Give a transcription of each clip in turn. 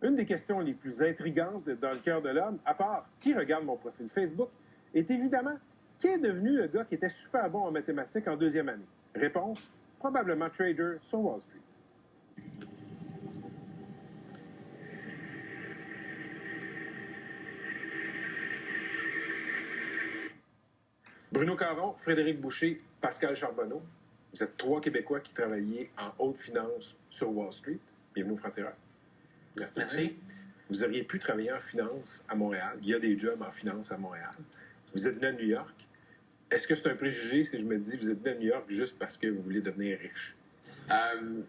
Une des questions les plus intrigantes dans le cœur de l'homme, à part qui regarde mon profil Facebook, est évidemment qui est devenu le gars qui était super bon en mathématiques en deuxième année. Réponse, probablement trader sur Wall Street. Bruno Caron, Frédéric Boucher, Pascal Charbonneau. Vous êtes trois Québécois qui travaillaient en haute finance sur Wall Street. Bienvenue au Franc-Tireur. Merci. Merci. Vous auriez pu travailler en finance à Montréal. Il y a des jobs en finance à Montréal. Vous êtes venu à New York. Est-ce que c'est un préjugé si je me dis que vous êtes venu à New York juste parce que vous voulez devenir riche?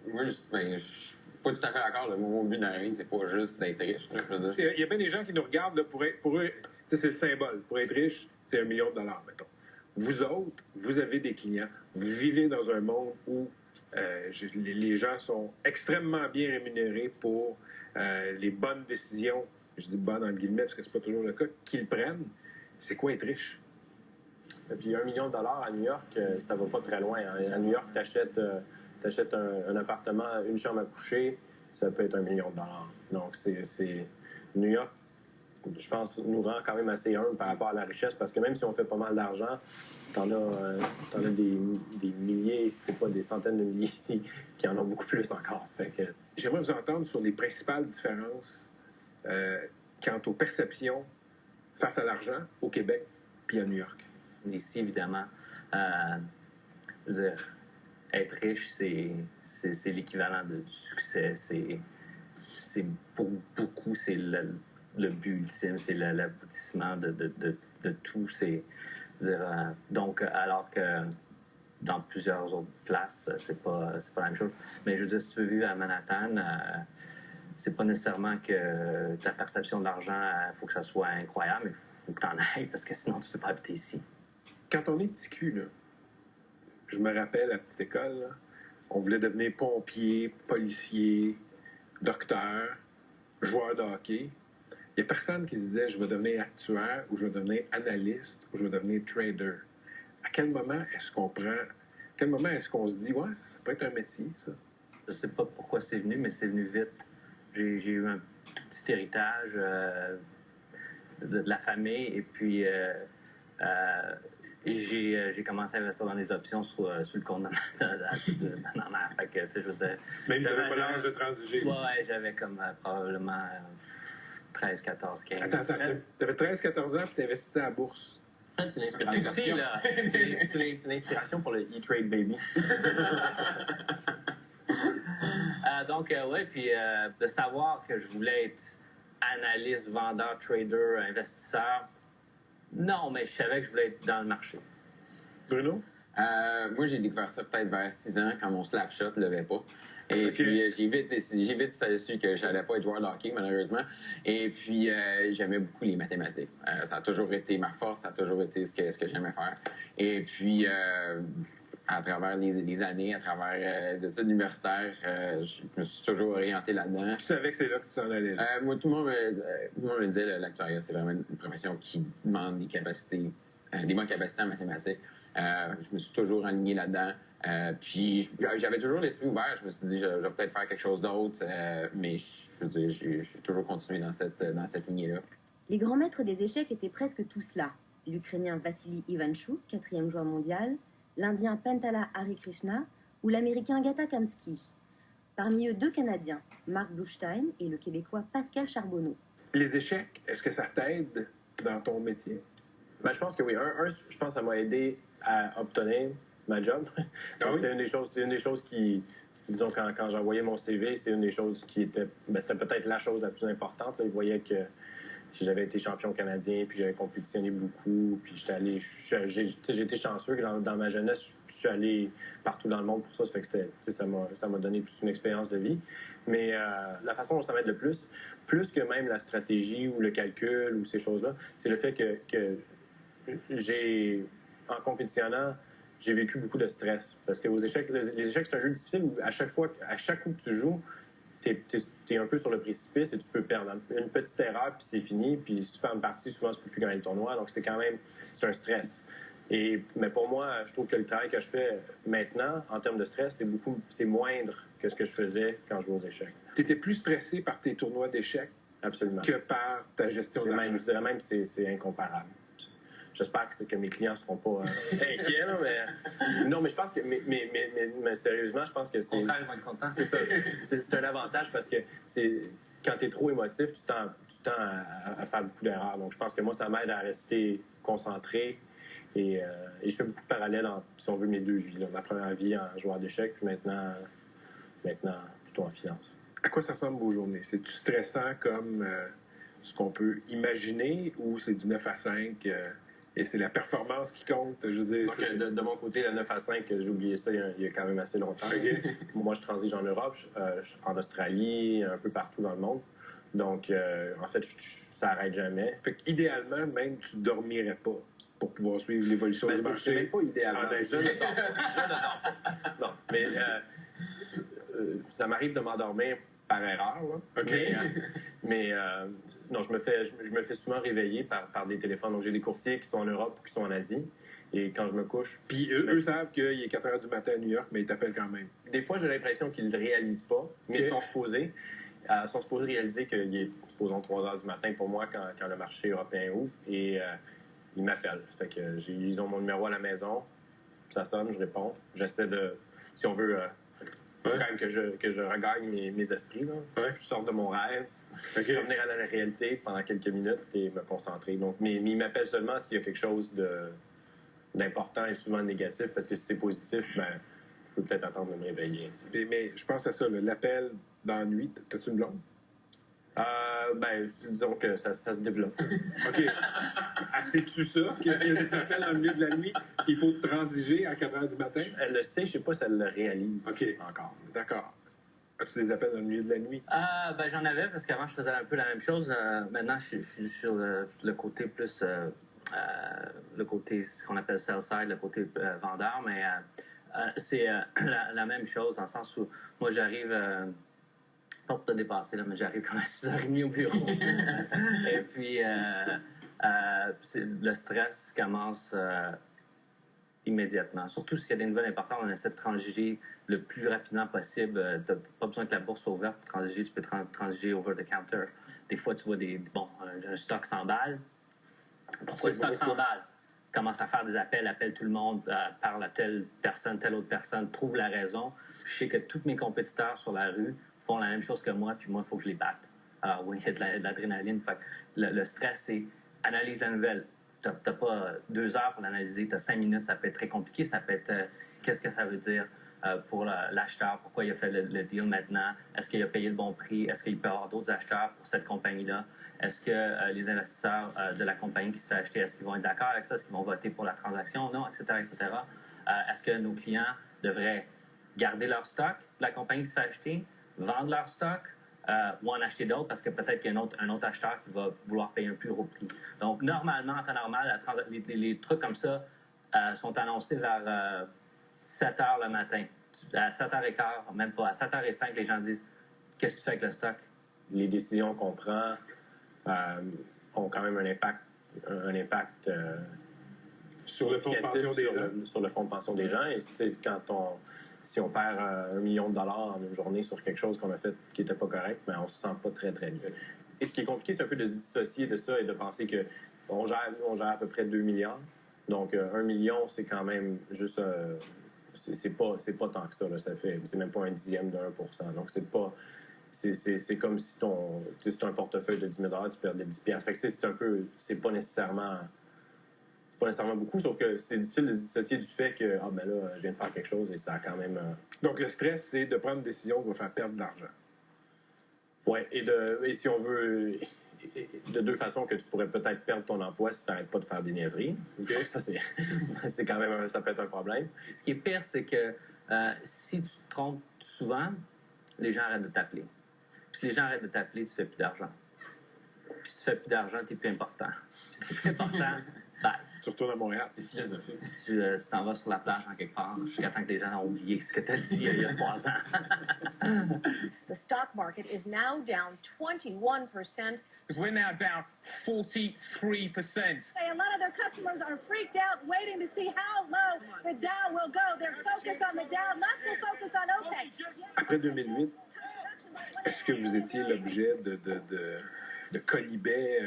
Moi, je suis pas tout à fait d'accord. Mon but dans la vie, c'est pas juste d'être riche. Il y a bien des gens qui nous regardent là, pour eux, c'est le symbole. Pour être riche, c'est $1 million, mettons. Vous autres, vous avez des clients. Vous vivez dans un monde où les gens sont extrêmement bien rémunérés pour les bonnes décisions, je dis bonnes en guillemets parce que c'est pas toujours le cas, qu'ils prennent. C'est quoi être riche? Et puis $1 million à New York, ça va pas très loin. Hein. À New York, t'achètes un appartement, une chambre à coucher, ça peut être $1 million. Donc, c'est New York, je pense, nous rend quand même assez humble par rapport à la richesse, parce que même si on fait pas mal d'argent, t'en as des milliers, si c'est pas des centaines de milliers ici, qui en ont beaucoup plus encore. J'aimerais vous entendre sur les principales différences quant aux perceptions face à l'argent au Québec puis à New York. Ici, évidemment, je veux dire, être riche, c'est l'équivalent du succès. C'est pour beaucoup, c'est le but ultime, c'est l'aboutissement de tout. Donc, alors que dans plusieurs autres places, c'est pas la même chose. Mais je veux dire, si tu veux vivre à Manhattan, c'est pas nécessairement que ta perception de l'argent, il faut que ça soit incroyable, mais il faut que tu en ailles, parce que sinon, tu peux pas habiter ici. Quand on est petit cul, là, je me rappelle à la petite école, là, on voulait devenir pompier, policier, docteur, joueur de hockey. Il n'y a personne qui se disait « je vais devenir actuaire » ou « je vais devenir analyste » ou « je vais devenir trader ». À quel moment est-ce qu'on se dit « ouais, ça peut être un métier, ça ». Je sais pas pourquoi c'est venu, mais c'est venu vite. J'ai eu un tout petit héritage de la famille, et puis j'ai commencé à investir dans les options sur le compte de ma mère. Fait que, tu sais, je veux dire, même si t'avais pas l'âge de transiger. Ouais, j'avais comme probablement 13, 14, 15. Attends, t'avais 13, 14 ans, puis t'investissais à la bourse. C'est l'inspiration. C'est l'inspiration pour le E-Trade Baby. Donc, ouais, puis de savoir que je voulais être analyste, vendeur, trader, investisseur, non, mais je savais que je voulais être dans le marché. Bruno? Moi, j'ai découvert ça peut-être vers 6 ans, quand mon Slapshot ne levait pas. Et puis, j'ai vite su que je n'allais pas être joueur de hockey, malheureusement. Et puis, j'aimais beaucoup les mathématiques. Ça a toujours été ma force, ça a toujours été ce que j'aimais faire. Et puis, à travers les années, à travers les études universitaires, je me suis toujours orienté là-dedans. Tu savais que c'est là que tu t'en allais? Moi, tout le monde me disait l'actuariat, c'est vraiment une profession qui demande des capacités, des bonnes capacités en mathématiques. Je me suis toujours aligné là-dedans. Puis j'avais toujours l'esprit ouvert. Je me suis dit, je vais peut-être faire quelque chose d'autre. Mais je veux dire, j'ai toujours continué dans cette lignée-là. Les grands maîtres des échecs étaient presque tous là. L'Ukrainien Vassili Ivanchuk, 4e joueur mondial, l'Indien Pentala Harikrishna ou l'Américain Gata Kamsky. Parmi eux, 2 Canadiens, Marc Bluestein et le Québécois Pascal Charbonneau. Les échecs, est-ce que ça t'aide dans ton métier? Ben, je pense que oui. Je pense que ça m'a aidé à obtenir ma job. Donc, c'était une des choses qui, disons, quand j'envoyais mon CV, c'est une des choses qui était... Ben, c'était peut-être la chose la plus importante. Là. Ils voyaient que j'avais été champion canadien, puis j'avais compétitionné beaucoup, puis j'ai été chanceux que dans ma jeunesse, je suis allé partout dans le monde pour ça. Ça fait que ça m'a donné toute une expérience de vie. Mais la façon dont ça m'aide le plus que même la stratégie ou le calcul ou ces choses-là, c'est le fait que en compétitionnant, j'ai vécu beaucoup de stress. Parce que les échecs, c'est un jeu difficile où à chaque coup que tu joues, t'es un peu sur le précipice et tu peux perdre. Une petite erreur, puis c'est fini. Puis si tu fais une partie, souvent, tu peux plus gagner le tournoi. Donc, c'est un stress. Mais pour moi, je trouve que le travail que je fais maintenant, en termes de stress, c'est moindre que ce que je faisais quand je jouais aux échecs. Tu étais plus stressé par tes tournois d'échecs Absolument. que par ta gestion d'argent. Je dirais même que c'est incomparable. J'espère que mes clients ne seront pas inquiets, là, mais... Non, mais je pense que... Mais sérieusement, je pense que c'est... Au contraire, ils vont être contents. C'est ça. C'est un avantage parce que quand tu es trop émotif, tu tends à faire beaucoup d'erreurs. Donc, je pense que moi, ça m'aide à rester concentré. Et je fais beaucoup de parallèles entre, si on veut, mes deux vies. Là. Ma première vie en joueur d'échecs, puis maintenant plutôt en finance. À quoi ça ressemble vos journées? C'est-tu stressant comme ce qu'on peut imaginer ou c'est du 9 à 5 et c'est la performance qui compte? Je veux dire, Donc, de mon côté, le 9 à 5, j'ai oublié ça il y a quand même assez longtemps. Moi, je transige en Europe, en Australie, un peu partout dans le monde. Donc, en fait, ça n'arrête jamais. Fait qu'idéalement, même, tu ne dormirais pas pour pouvoir suivre l'évolution du marché. C'est même pas idéalement. En Asie. Je ne dors pas. Non, mais ça m'arrive de m'endormir par erreur. Là. OK. Mais non, je me fais souvent réveiller par des téléphones. Donc, j'ai des courtiers qui sont en Europe ou qui sont en Asie. Et quand je me couche... Puis eux savent qu'il est 4 h du matin à New York, mais ils t'appellent quand même. Des fois, j'ai l'impression qu'ils ne le réalisent pas, mais ils sont supposés réaliser qu'il est, supposons, 3 h du matin pour moi quand le marché européen ouvre. Et ils m'appellent. Fait que ils ont mon numéro à la maison. Ça sonne, je réponds. J'essaie de... Si on veut... faut quand même que je regagne mes esprits. Là. Ouais. Je sors de mon rêve, revenir à la réalité pendant quelques minutes et me concentrer. Donc, mais ils m'appellent seulement s'il y a quelque chose d'important et souvent négatif, parce que si c'est positif, ben, je peux peut-être attendre de me réveiller. Mais je pense à ça, l'appel d'ennui. T'as-tu une blonde? Ben, disons que ça se développe. OK. Sais-tu ça, qu'il y a des appels dans le milieu de la nuit, il faut transiger à 4 h du matin? Elle le sait, je sais pas si elle le réalise encore. D'accord. As-tu des appels dans le milieu de la nuit? Ben, j'en avais parce qu'avant, je faisais un peu la même chose. Maintenant, je suis sur le côté plus... le côté, ce qu'on appelle sell-side, le côté vendeur, mais c'est la même chose dans le sens où moi, j'arrive... pas pour te dépasser, là, mais j'arrive comme à 6h30 au bureau. Et puis, le stress commence immédiatement. Surtout s'il y a des nouvelles importantes, on essaie de transiger le plus rapidement possible. Tu n'as pas besoin que la bourse soit ouverte pour transiger. Tu peux transiger over the counter. Des fois, tu vois un stock 100 balles. Pourquoi le stock 100 balles? Commence à faire des appels, appelle tout le monde, parle à telle personne, telle autre personne, trouve la raison. Je sais que tous mes compétiteurs sur la rue font la même chose que moi, puis moi, il faut que je les batte. Alors oui, il y a de l'adrénaline. Fait que le stress, c'est analyse la nouvelle. Tu n'as pas 2 heures pour l'analyser, tu as 5 minutes, ça peut être très compliqué. Ça peut être qu'est-ce que ça veut dire pour l'acheteur, pourquoi il a fait le deal maintenant, est-ce qu'il a payé le bon prix, est-ce qu'il peut y avoir d'autres acheteurs pour cette compagnie-là, est-ce que les investisseurs de la compagnie qui se fait acheter, est-ce qu'ils vont être d'accord avec ça, est-ce qu'ils vont voter pour la transaction, non, etc., etc. Est-ce que nos clients devraient garder leur stock de la compagnie qui se fait acheter, vendre leur stock ou en acheter d'autres parce que peut-être qu'il y a un autre acheteur qui va vouloir payer un plus gros prix. Donc, normalement, en temps normal, les trucs comme ça sont annoncés vers 7 h le matin. À 7h15, même pas, à 7h05, les gens disent « Qu'est-ce que tu fais avec le stock? » Les décisions qu'on prend ont quand même un impact sur le fonds de pension des gens. Sur le fonds de pension des gens. Et si on perd $1 million en une journée sur quelque chose qu'on a fait qui n'était pas correct, ben, on se sent pas très, très bien. Et ce qui est compliqué, c'est un peu de se dissocier de ça et de penser qu'on gère à peu près 2 milliards. Donc, 1 million, c'est quand même juste... c'est pas tant que ça. Là. C'est même pas 1/10 de 1%. Donc, c'est pas... C'est comme si c'est un portefeuille de 10 000 $, tu perdais 10 $. Fait que c'est pas nécessairement beaucoup, sauf que c'est difficile de se dissocier du fait que, ben là, je viens de faire quelque chose et ça a quand même... Donc, le stress, c'est de prendre une décision qui va faire perdre de l'argent. Oui, et si on veut... de 2 façons que tu pourrais peut-être perdre ton emploi si tu n'arrêtes pas de faire des niaiseries. Okay? Ça, c'est quand même... ça peut être un problème. Ce qui est pire, c'est que si tu te trompes souvent, les gens arrêtent de t'appeler. Puis si les gens arrêtent de t'appeler, tu fais plus d'argent. Puis si tu fais plus d'argent, tu n'es plus important. Si tu n'es plus important, bye. tu retournes à Montréal. C'est philosophique. Tu t'en vas sur la plage en quelque part jusqu'à temps que les gens ont oublié ce que tu as dit il y a 3 ans. The stock market is now down 21%. Because we're now down 43%. A lot of their customers are freaked out, waiting to see how low the Dow will go. They're focused on the Dow, not so focused on OPEC. Après 2008, est-ce que vous étiez l'objet de colibets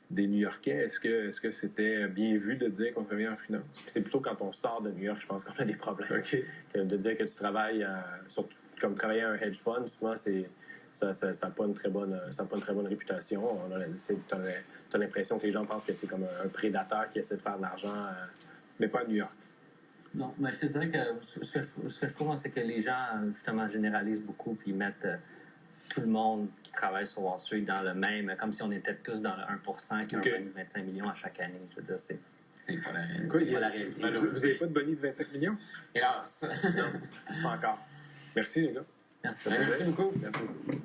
des New-Yorkais? Est-ce que c'était bien vu de dire qu'on travaillait en finance? C'est plutôt quand on sort de New York, je pense qu'on a des problèmes. OK. Que de dire que tu travailles, surtout comme travailler à un hedge fund, souvent, ça n'a pas une très bonne réputation. Tu as l'impression que les gens pensent que tu es comme un prédateur qui essaie de faire de l'argent. Mais pas à New York. Non, mais je te dirais que ce que je trouve, moi, c'est que les gens, justement, généralisent beaucoup puis mettent tout le monde qui travaille sur Wall Street dans le même, comme si on était tous dans le 1% qui a OK. un boni de 25 millions à chaque année. Je veux dire, c'est C'est pas la Quoi, pas la réalité. Vous n'avez pas de boni de 25 millions? Hélas. Pas encore. Merci, les gars. Merci. Merci beaucoup. Merci beaucoup.